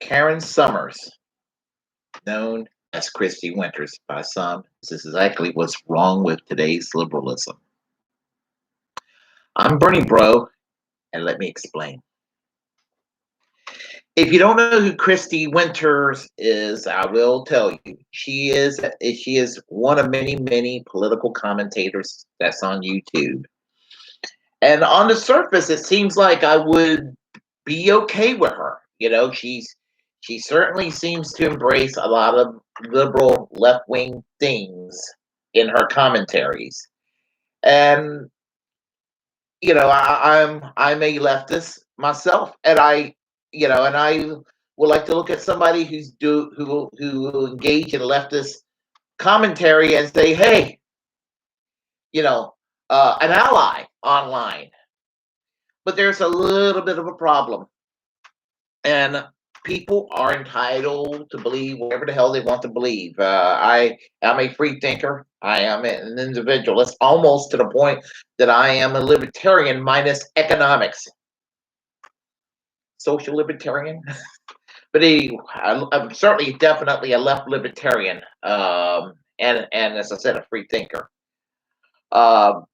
Karen Summers, known as Kristi Winters by some. This is exactly what's wrong with today's liberalism. I'm Bernie Bro, and let me explain. If you don't know who Kristi Winters is, I will tell you. She is one of many political commentators that's on YouTube. And on the surface, it seems like I would be okay with her. She certainly seems to embrace a lot of liberal left wing things in her commentaries. And I'm a leftist myself, and I would like to look at somebody who will engage in leftist commentary and say, hey, an ally online. But there's a little bit of a problem. And people are entitled to believe whatever the hell they want to believe. I am a free thinker. I am an individualist, almost to the point that I am a libertarian minus economics. Social libertarian. But I'm certainly definitely a left libertarian. And as I said, a free thinker. I'm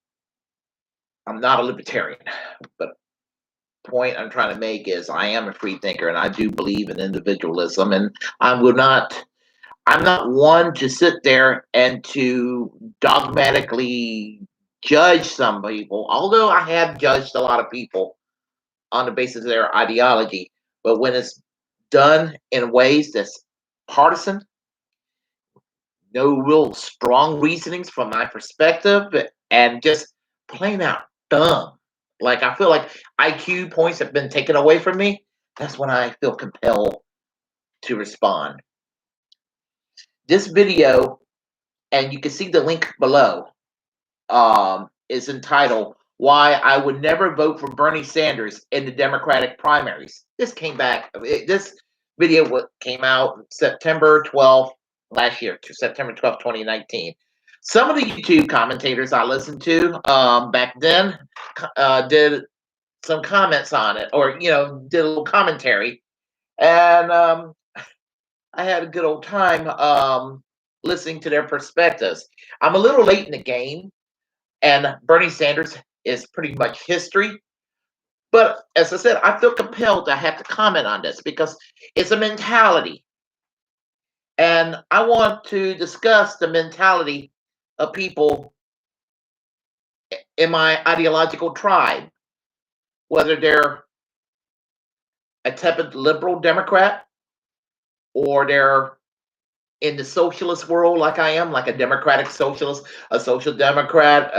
not a libertarian, but point I'm trying to make is I am a free thinker and I do believe in individualism, and I'm not one to sit there and to dogmatically judge some people, although I have judged a lot of people on the basis of their ideology. But when it's done in ways that's partisan, no real strong reasonings from my perspective, and just plain out dumb. Like I feel like IQ points have been taken away from me. That's when I feel compelled to respond. This video, and you can see the link below, is entitled "Why I Would Never Vote for Bernie Sanders in the Democratic Primaries." This video came out September 12th last year, to September 12th, 2019. Some of the YouTube commentators I listened to back then did some comments on it, or did a little commentary, and I had a good old time listening to their perspectives. I'm a little late in the game, and Bernie Sanders is pretty much history. But as I said, I feel compelled to have to comment on this because it's a mentality. And I want to discuss the mentality of people in my ideological tribe, whether they're a tepid liberal Democrat or they're in the socialist world like I am, like a democratic socialist, a social democrat,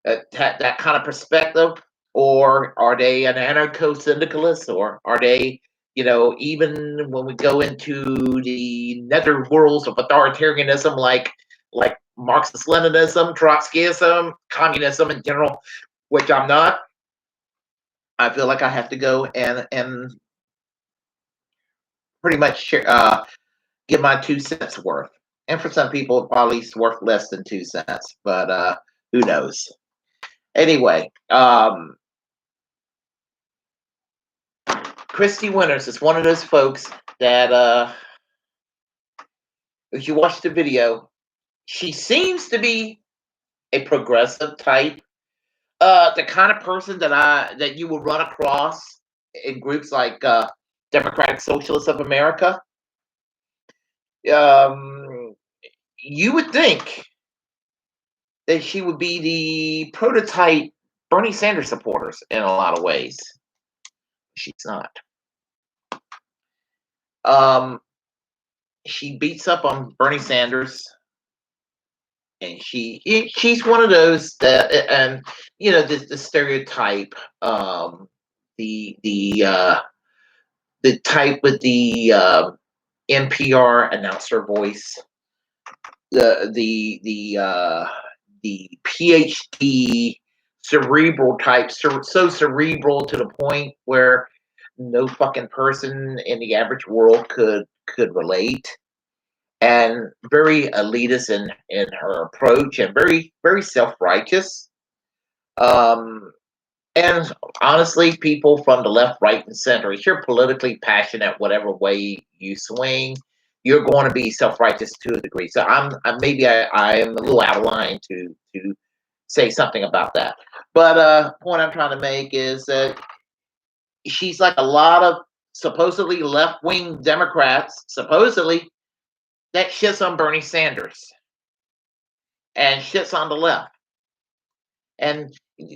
that kind of perspective, or are they an anarcho-syndicalist, or are they, even when we go into the nether worlds of authoritarianism, like Marxist-Leninism, Trotskyism, communism in general, which I'm not. I feel like I have to go and pretty much give my 2 cents worth. And for some people, probably it's worth less than 2 cents, but who knows? Anyway, Kristi Winters is one of those folks that, if you watch the video, she seems to be a progressive type, the kind of person that you will run across in groups like Democratic Socialists of America. You would think that she would be the prototype Bernie Sanders supporters in a lot of ways. She's not. She beats up on Bernie Sanders, and she's one of those that, and the stereotype, the type with the NPR announcer voice, the PhD cerebral type, so cerebral to the point where no fucking person in the average world could relate, and very elitist in her approach, and very self-righteous. And honestly, people from the left, right, and center, if you're politically passionate, whatever way you swing, you're going to be self-righteous to a degree. So I am a little out of line to say something about that. But point I'm trying to make is that she's like a lot of supposedly left-wing Democrats, supposedly that shits on Bernie Sanders and shits on the left. And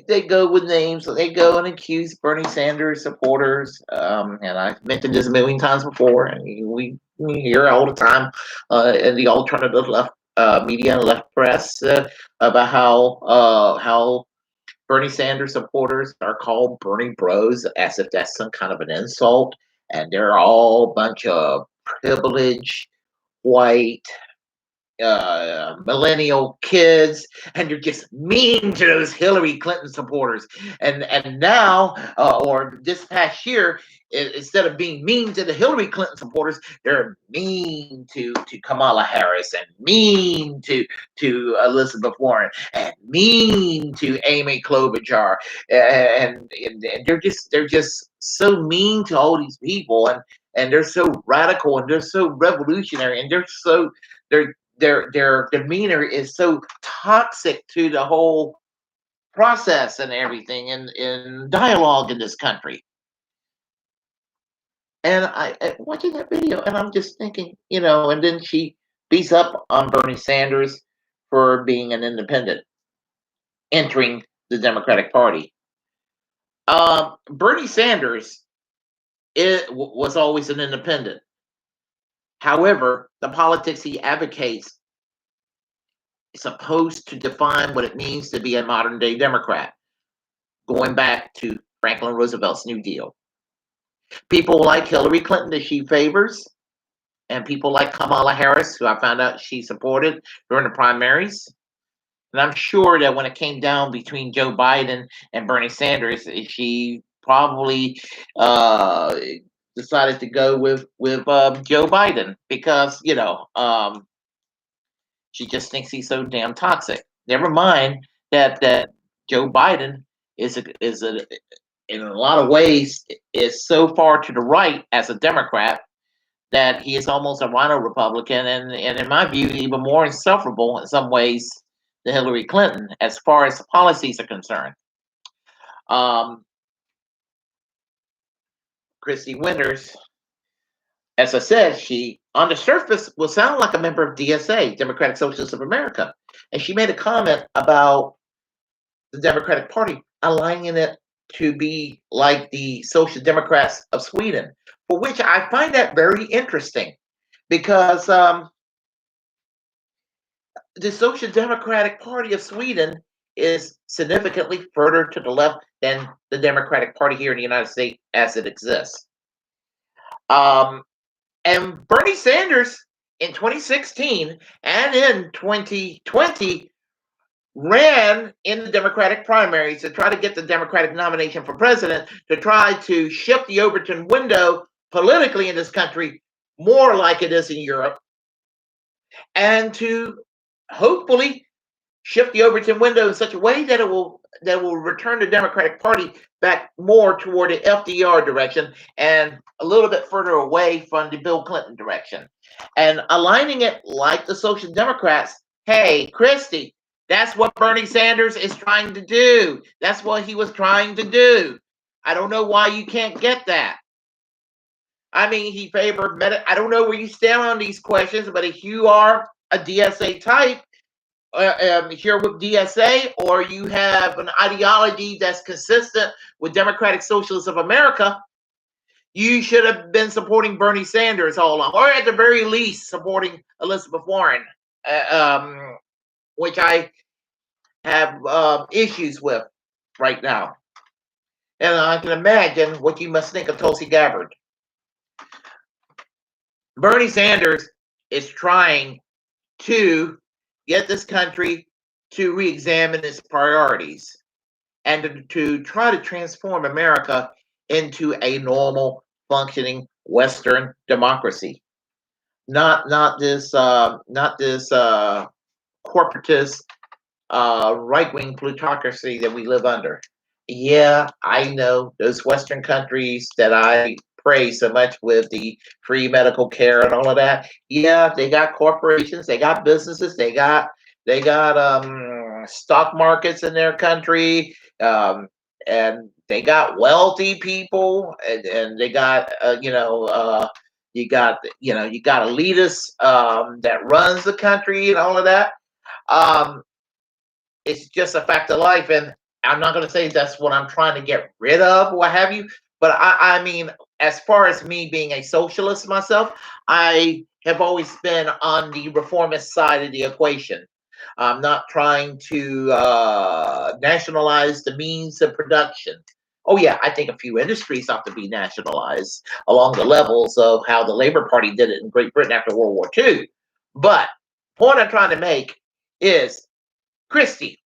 they go with names. They go and accuse Bernie Sanders supporters. And I've mentioned this a million times before, and we hear all the time in the alternative left media and left press about how Bernie Sanders supporters are called Bernie Bros, as if that's some kind of an insult, and they're all a bunch of privileged white millennial kids, and you're just mean to those Hillary Clinton supporters. And now, or this past year, instead of being mean to the Hillary Clinton supporters, they're mean to Kamala Harris and mean to Elizabeth Warren and mean to Amy Klobuchar, and they're just so mean to all these people, and they're so radical and they're so revolutionary and they're their demeanor is so toxic to the whole process and everything in dialogue in this country. And I watching that video and I'm just thinking, and then she beats up on Bernie Sanders for being an independent, entering the Democratic Party. Bernie Sanders was always an independent. However, the politics he advocates supposed to define what it means to be a modern day Democrat, going back to Franklin Roosevelt's New Deal. People like Hillary Clinton that she favors, and people like Kamala Harris, who I found out she supported during the primaries. And I'm sure that when it came down between Joe Biden and Bernie Sanders, she probably uh, decided to go with Joe Biden because she just thinks he's so damn toxic. Never mind that Joe Biden is in a lot of ways is so far to the right as a Democrat that he is almost a rhino Republican, and in my view, even more insufferable in some ways than Hillary Clinton as far as the policies are concerned. Um, Kristi Winters, as I said, she on the surface will sound like a member of DSA, Democratic Socialists of America, and she made a comment about the Democratic Party, aligning it to be like the Social Democrats of Sweden, for which I find that very interesting because the Social Democratic Party of Sweden is significantly further to the left than the Democratic Party here in the United States as it exists. Um, and Bernie Sanders in 2016 and in 2020 ran in the Democratic primaries to try to get the Democratic nomination for president, to try to shift the Overton window politically in this country more like it is in Europe, and to hopefully shift the Overton window in such a way that it will return the Democratic Party back more toward the FDR direction and a little bit further away from the Bill Clinton direction. And aligning it like the Social Democrats, hey, Kristi, that's what Bernie Sanders is trying to do. That's what he was trying to do. I don't know why you can't get that. I mean, he favored I don't know where you stand on these questions, but if you are a DSA type, here with DSA, or you have an ideology that's consistent with Democratic Socialists of America, you should have been supporting Bernie Sanders all along, or at the very least supporting Elizabeth Warren, which I have issues with right now. And I can imagine what you must think of Tulsi Gabbard. Bernie Sanders is trying to get this country to re-examine its priorities and to try to transform America into a normal, functioning Western democracy. Not this corporatist right-wing plutocracy that we live under. Yeah, I know those Western countries that I praise so much with the free medical care and all of that. Yeah, they got corporations, they got businesses, they got stock markets in their country, and they got wealthy people, and they got you got elitists that runs the country and all of that. Um, it's just a fact of life, and I'm not going to say that's what I'm trying to get rid of, what have you. But I mean, as far as me being a socialist myself, I have always been on the reformist side of the equation. I'm not trying to nationalize the means of production. Oh yeah, I think a few industries ought to be nationalized along the levels of how the Labor Party did it in Great Britain after World War II. But point I'm trying to make is, Christy,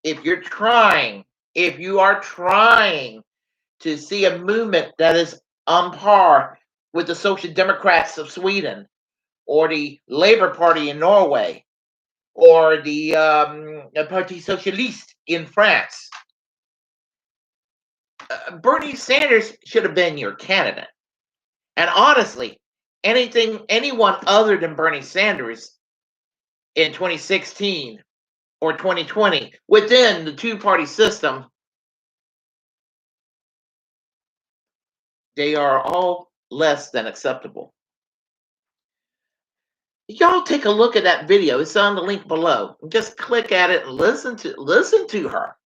if you're trying, if you are trying to see a movement that is on par with the Social Democrats of Sweden, or the Labour Party in Norway, or the Parti Socialist in France, Bernie Sanders should have been your candidate. And honestly, anyone other than Bernie Sanders in 2016 or 2020 within the two-party system, they are all less than acceptable. Y'all take a look at that video. It's on the link below. Just click at it and listen to her.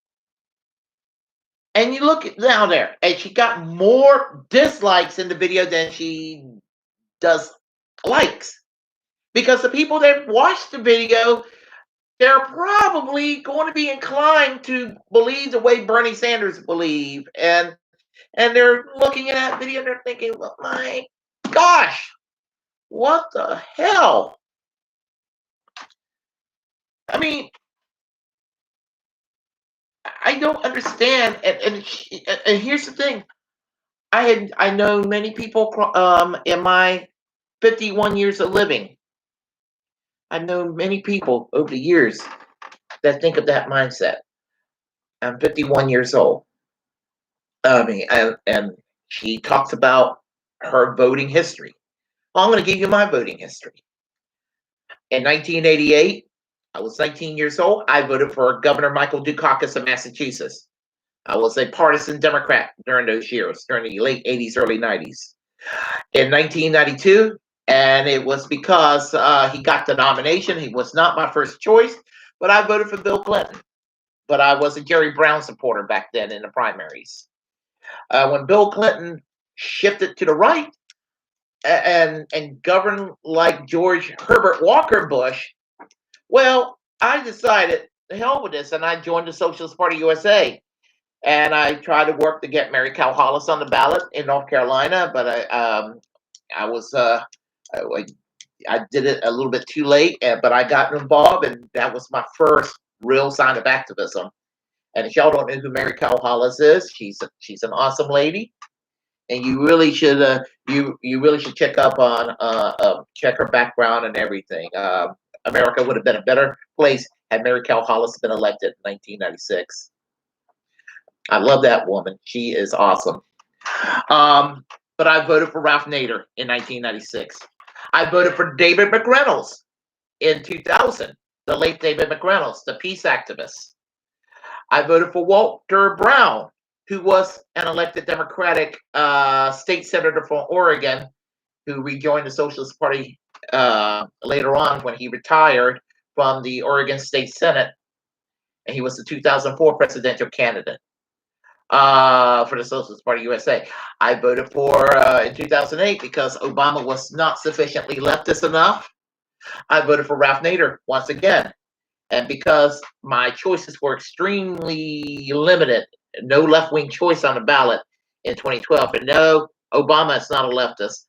And you look down there, and she got more dislikes in the video than she does likes. Because the people that watch the video, they're probably going to be inclined to believe the way Bernie Sanders believe, and they're looking at that video and they're thinking, well, my gosh, what the hell? I mean, I don't understand. And here's the thing: I know many people in my 51 years of living. I've known many people over the years that think of that mindset. I'm 51 years old. I mean, and she talks about her voting history. Well, I'm going to give you my voting history. In 1988, I was 19 years old. I voted for Governor Michael Dukakis of Massachusetts. I was a partisan Democrat during those years, during the late 80s, early 90s. In 1992, and it was because he got the nomination. He was not my first choice, but I voted for Bill Clinton. But I was a Jerry Brown supporter back then in the primaries. When Bill Clinton shifted to the right and governed like George Herbert Walker Bush, well, I decided the hell with this, and I joined the Socialist Party USA. And I tried to work to get Mary Cal Hollis on the ballot in North Carolina, but I was I did it a little bit too late, but I got involved, and that was my first real sign of activism. And if y'all don't know who Mary Cal Hollis is, she's an awesome lady, and you really should check up on check her background and everything. America would have been a better place had Mary Cal Hollis been elected in 1996. I love that woman. She is awesome. But I voted for Ralph Nader in 1996. I voted for David McReynolds in 2000, the late David McReynolds, the peace activist. I voted for Walter Brown, who was an elected Democratic state senator from Oregon, who rejoined the Socialist Party later on when he retired from the Oregon State Senate, and he was the 2004 presidential candidate for the Socialist Party USA. I voted for in 2008 because Obama was not sufficiently leftist enough. I voted for Ralph Nader once again. And because my choices were extremely limited, no left wing choice on the ballot in 2012. And no, Obama is not a leftist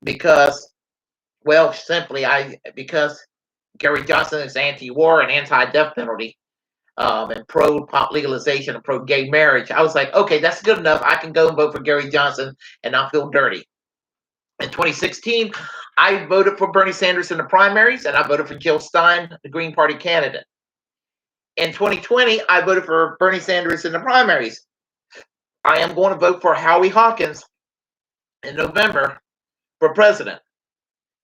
because, well, simply because Gary Johnson is anti-war and anti-death penalty, and pro pot legalization and pro gay marriage. I was like, okay, that's good enough. I can go and vote for Gary Johnson and not feel dirty. In 2016, I voted for Bernie Sanders in the primaries, and I voted for Jill Stein, the Green Party candidate. in 2020, I voted for Bernie Sanders in the primaries. I am going to vote for Howie Hawkins in November for president.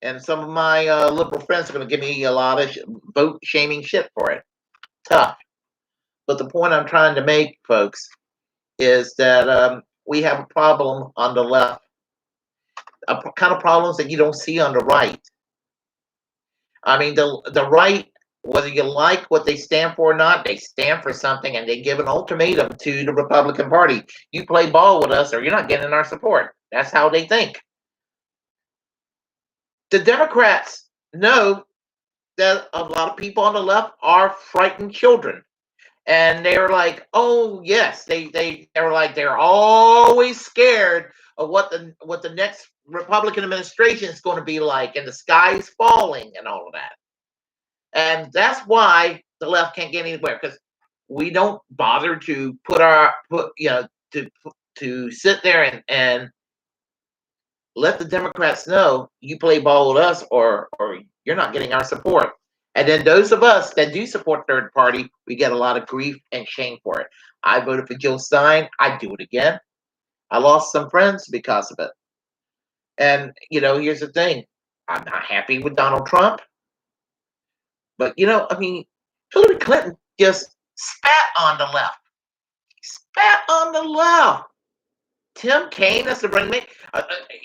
And some of my liberal friends are going to give me a lot of vote shaming shit for it. Tough. But the point I'm trying to make, folks, is that we have a problem on the left, kind of problems that you don't see on the right. I mean, the right, whether you like what they stand for or not, they stand for something, and they give an ultimatum to the Republican Party. You play ball with us or you're not getting our support. That's how they think. The Democrats know that a lot of people on the left are frightened children. And they're like, oh yes, they're like, they're always scared of what the next Republican administration is going to be like, and the sky is falling and all of that. And that's why the left can't get anywhere, because we don't bother to to sit there and let the Democrats know you play ball with us or you're not getting our support. And then those of us that do support third party, we get a lot of grief and shame for it. I voted for Jill Stein. I'd do it again. I lost some friends because of it. And, here's the thing. I'm not happy with Donald Trump. But, I mean, Hillary Clinton just spat on the left. Spat on the left. Tim Kaine as the running mate.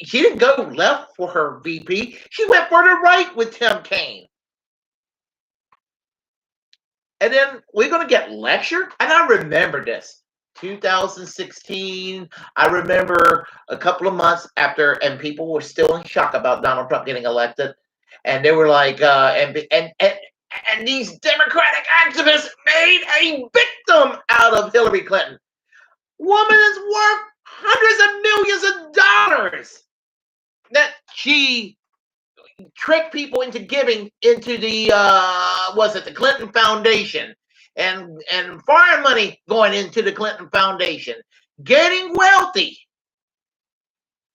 She didn't go left for her VP. She went for the right with Tim Kaine. And then we're going to get lectured. And I remember this. 2016, I remember a couple of months after, and people were still in shock about Donald Trump getting elected. And they were like, and these Democratic activists made a victim out of Hillary Clinton. Woman is worth hundreds of millions of dollars that she tricked people into giving into the the Clinton Foundation, and foreign money going into the Clinton Foundation, getting wealthy,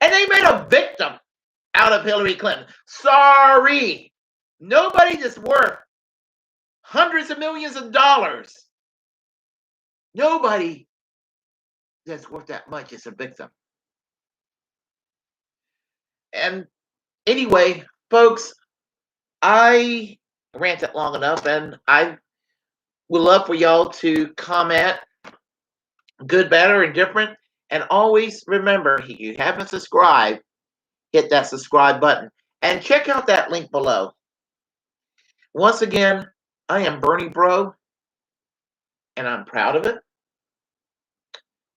and they made a victim out of Hillary Clinton. Sorry, nobody that's worth hundreds of millions of dollars, nobody that's worth that much is a victim. And anyway, folks, I ranted long enough, and I would love for y'all to comment, good, bad, or indifferent. And always remember, if you haven't subscribed, hit that subscribe button. And check out that link below. Once again, I am Bernie Bro, and I'm proud of it.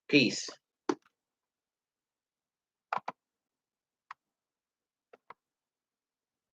Peace.